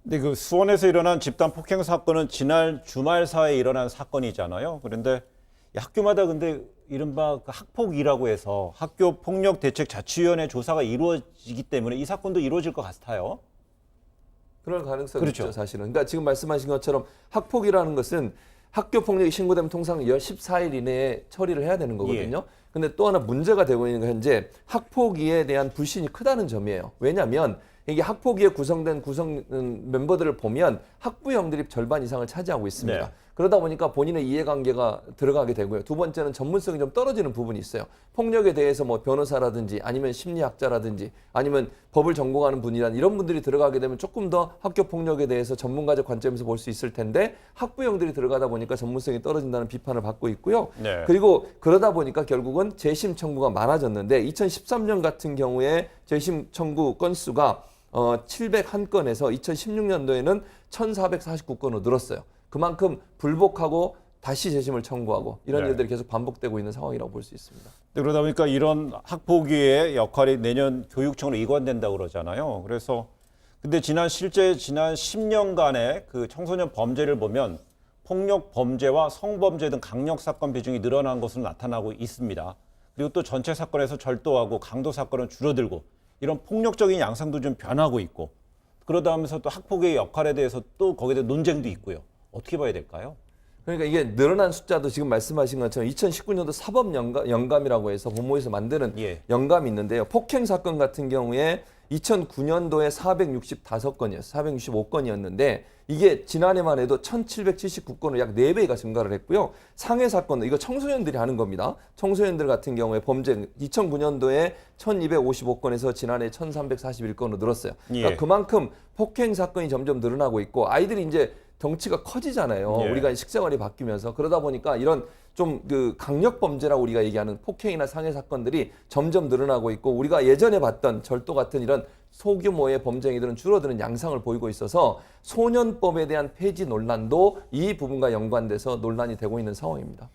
근데 그 수원에서 일어난 집단 폭행 사건은 지난 주말 사이에 일어난 사건이잖아요. 그런데 이 학교마다 근데 이른바 그 학폭이라고 해서 학교 폭력 대책 자치위원회 조사가 이루어지기 때문에 이 사건도 이루어질 것 같아요. 그럴 가능성이 그렇죠. 있죠, 사실은. 그러니까 지금 말씀하신 것처럼 학폭이라는 것은 학교 폭력이 신고되면 통상 14일 이내에 처리를 해야 되는 거거든요. 근데 또 하나 문제가 되고 있는 건 현재 학폭위에 대한 불신이 크다는 점이에요. 왜냐하면 이게 학폭위에 구성된 멤버들을 보면 학부형들이 절반 이상을 차지하고 있습니다. 네. 그러다 보니까 본인의 이해관계가 들어가게 되고요. 두 번째는 전문성이 좀 떨어지는 부분이 있어요. 폭력에 대해서 뭐 변호사라든지 아니면 심리학자라든지 아니면 법을 전공하는 분이란 이런 분들이 들어가게 되면 조금 더 학교 폭력에 대해서 전문가적 관점에서 볼 수 있을 텐데 학부형들이 들어가다 보니까 전문성이 떨어진다는 비판을 받고 있고요. 네. 그리고 그러다 보니까 결국은 재심 청구가 많아졌는데 2013년 같은 경우에 재심 청구 건수가 701건에서 2016년도에는 1449건으로 늘었어요. 그만큼 불복하고 다시 재심을 청구하고 이런 네. 일들이 계속 반복되고 있는 상황이라고 볼 수 있습니다. 그러다 보니까 이런 학폭위의 역할이 내년 교육청으로 이관된다고 그러잖아요. 그래서 근데 실제 지난 10년간의 그 청소년 범죄를 보면 폭력 범죄와 성범죄 등 강력 사건 비중이 늘어난 것으로 나타나고 있습니다. 그리고 또 전체 사건에서 절도하고 강도 사건은 줄어들고 이런 폭력적인 양상도 좀 변하고 있고 그러다 하면서 또 학폭의 역할에 대해서 또 거기에 대한 논쟁도 있고요. 어떻게 봐야 될까요? 그러니까 이게 늘어난 숫자도 지금 말씀하신 것처럼 2019년도 사법연감이라고 해서 법무부에서 만드는 연감이 있는데요. 폭행 사건 같은 경우에 2009년도에 465건이었어요. 465건이었는데 이게 지난해만 해도 1779건으로 약 4배가 증가를 했고요. 상해 사건, 이거 청소년들이 하는 겁니다. 청소년들 같은 경우에 범죄 2009년도에 1255건에서 지난해 1341건으로 늘었어요. 그러니까 그만큼 폭행 사건이 점점 늘어나고 있고 아이들이 이제 덩치가 커지잖아요. 우리가 식생활이 바뀌면서 그러다 보니까 이런 좀 그 강력 범죄라고 우리가 얘기하는 폭행이나 상해 사건들이 점점 늘어나고 있고 우리가 예전에 봤던 절도 같은 이런 소규모의 범죄 행위들은 줄어드는 양상을 보이고 있어서 소년법에 대한 폐지 논란도 이 부분과 연관돼서 논란이 되고 있는 상황입니다.